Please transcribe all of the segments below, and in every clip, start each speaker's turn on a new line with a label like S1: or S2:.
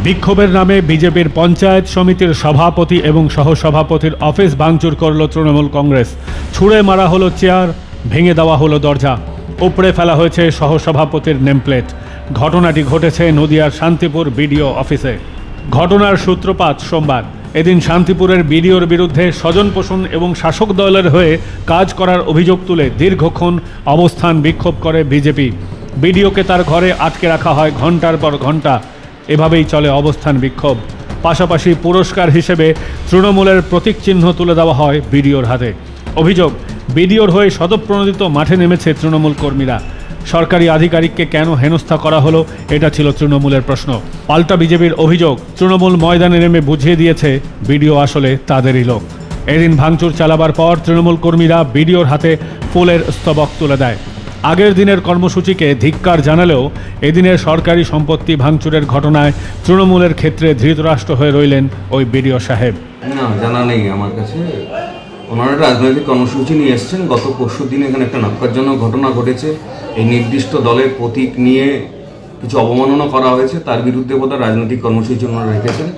S1: বিক্ষোভের নামে বিজেপির পঞ্চায়েত সমিতির সভাপতি এবং সহসভাপতির অফিস ভাঙচুর করল তৃণমূল কংগ্রেস। ছুঁড়ে মারা হলো চেয়ার, ভেঙে দেওয়া হলো দরজা, উপড়ে ফেলা হয়েছে সহসভাপতির নেমপ্লেট। ঘটনাটি ঘটেছে নদিয়ার শান্তিপুর বিডিও অফিসে। ঘটনার সূত্রপাত সোমবার। এদিন শান্তিপুরের বিডিওর বিরুদ্ধে স্বজনপোষণ এবং শাসক দলের হয়ে কাজ করার অভিযোগ তুলে দীর্ঘক্ষণ অবস্থান বিক্ষোভ করে বিজেপি। বিডিওকে তার ঘরে আটকে রাখা হয় ঘন্টার পর ঘন্টা। এভাবেই চলে অবস্থান বিক্ষোভ। পাশাপাশি পুরস্কার হিসেবে তৃণমূলের প্রতীক চিহ্ন তুলে দেওয়া হয় বিডিওর হাতে। অভিযোগ, বিডিওর হয়ে স্বতঃপ্রণোদিত মাঠে নেমেছে তৃণমূল কর্মীরা। সরকারি আধিকারিককে কেন হেনস্থা করা হলো, এটা ছিল তৃণমূলের প্রশ্ন। পাল্টা বিজেপির অভিযোগ, তৃণমূল ময়দানে নেমে বুঝিয়ে দিয়েছে বিডিও আসলে তাদেরই লোক। এদিন ভাঙচুর চালাবার পর তৃণমূল কর্মীরা বিডিওর হাতে ফুলের স্তবক তুলে দেয়। আগের দিনের কর্মসূচিকে ধিক্কার জানালেও এদিনের সরকারি সম্পত্তি ভাঙচুরের ঘটনায় তৃণমূলের ক্ষেত্রে ধৃতরাষ্ট্র হয়ে রইলেন ওই বিডিও সাহেব।
S2: না, জানা নেই আমার কাছে। ওনারা রাজনৈতিক কর্মসূচি নিয়ে এসছেন। গত পরশু দিন এখানে একটা ন্যক্কারজনক ঘটনা ঘটেছে। এই নির্দিষ্ট দলের প্রতীক নিয়ে কিছু অবমাননা করা হয়েছে, তার বিরুদ্ধে বোধহয় রাজনৈতিক কর্মসূচি ওনারা রেখেছেন।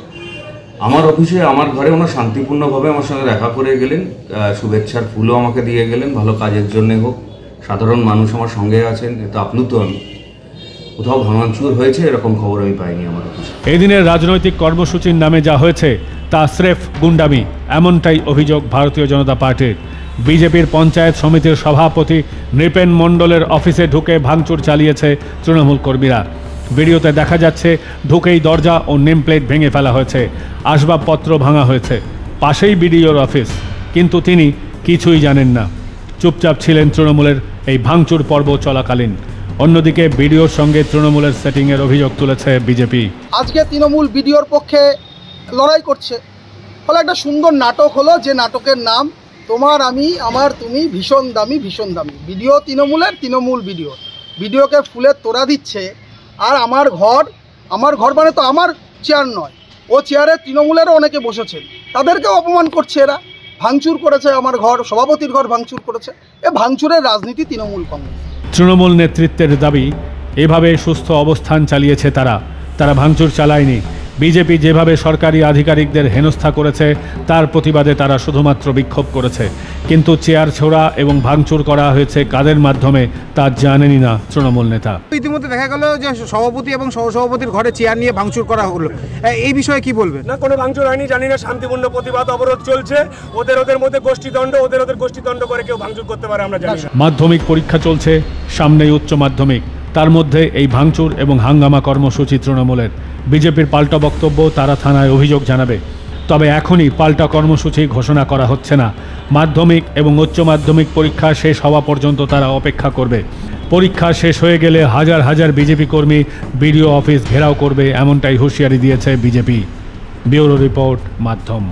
S2: আমার অফিসে, আমার ঘরে ওনারা শান্তিপূর্ণভাবে আমার সঙ্গে দেখা করে গেলেন, শুভেচ্ছার ফুলও আমাকে দিয়ে গেলেন। ভালো কাজের জন্যে হোক, সাধারণ মানুষ আমার সঙ্গে আছেন, এতে আপ্লুত আমি। কোথাও ভাঙচুর হয়েছে এরকম খবর আমি পাইনি আমার অফিসে।
S1: এই দিনের রাজনৈতিক কর্মসূচির নামে যা হয়েছে তা স্রেফ গুন্ডামি, এমনটাই অভিযোগ ভারতীয় জনতা পার্টির। বিজেপির পঞ্চায়েত সমিতির সভাপতি নৃপেন মণ্ডলের অফিসে ঢুকে ভাঙচুর চালিয়েছে তৃণমূল কর্মীরা। ভিডিওতে দেখা যাচ্ছে ঢুকেই দরজা ও নেমপ্লেট ভেঙে ফেলা হয়েছে, আসবাবপত্র ভাঙা হয়েছে। পাশেই বিডিওর অফিস, কিন্তু তিনি কিছুই জানেন না। চুপচাপ ছিলেন তৃণমূলের এই ভাঙচুর পর্ব চলাকালীন। অন্যদিকে বিডিওর সঙ্গে তৃণমূলের সেটিংয়ের অভিযোগ তুলেছে বিজেপি।
S3: আজকে তৃণমূল বিডিওর পক্ষে লড়াই করছে, ফলে একটা সুন্দর নাটক হলো, যে নাটকের নাম তোমার আমি আমার তুমি, ভীষণ দামি ভীষণ দামি। বিডিও তৃণমূলের, তৃণমূল বিডিও। বিডিওকে ফুলের তোড়া দিচ্ছে। আর আমার ঘর মানে তো আমার চেয়ার নয়, ও চেয়ারে তৃণমূলেরও অনেকে বসেছেন, তাদেরকেও অপমান করছে এরা। ভাঙচুর করেছে আমার ঘর, সভাপতির ঘর ভাঙচুর করেছে। এ ভাঙচুরের রাজনীতি তৃণমূল কংগ্রেস।
S1: তৃণমূল নেতৃত্বের দাবি, এভাবে সুস্থ অবস্থান চালিয়েছে তারা ভাঙচুর চালায়নি। বিজেপি যেভাবে সরকারি আধিকারিকদের হেনস্থা করেছে তার প্রতিবাদে তারা শুধুমাত্র বিক্ষোভ করেছে। কিন্তু চেয়ার ছোড়া এবং ভাঙচুর করা হয়েছে কাদের মাধ্যমে তা জানেনই না তৃণমূল নেতা।
S4: ইতিমধ্যে দেখা গেল যে সভাপতি এবং সহসভাপতির ঘরে চেয়ার নিয়ে ভাঙচুর করা হলো, এই বিষয়ে কি বলবেন?
S5: না, কোনো ভাঙচুর হয়নি, জানি না। শান্তিপূর্ণ প্রতিবাদ অবরোধ চলছে। ওদের মধ্যে গোষ্ঠীদ্বন্দ্ব, ওদের গোষ্ঠীদ্বন্দ্ব করে কেউ ভাঙচুর করতে পারে আমরা জানি না।
S1: মাধ্যমিক পরীক্ষা চলছে, সামনেই উচ্চ মাধ্যমিক, তার মধ্যে এই ভাঙচুর এবং হাঙ্গামা কর্মসূচি তৃণমূলের। বিজেপির পাল্টা বক্তব্য, তারা থানায় অভিযোগ জানাবে। তবে এখনই পাল্টা কর্মসূচি ঘোষণা করা হচ্ছে না। মাধ্যমিক এবং উচ্চ মাধ্যমিক পরীক্ষা শেষ হওয়া পর্যন্ত তারা অপেক্ষা করবে। পরীক্ষা শেষ হয়ে গেলে হাজার হাজার বিজেপি কর্মী বিডিও অফিস ঘেরাও করবে, এমনটাই হুঁশিয়ারি দিয়েছে বিজেপি। ব্যুরো রিপোর্ট, মাধ্যম।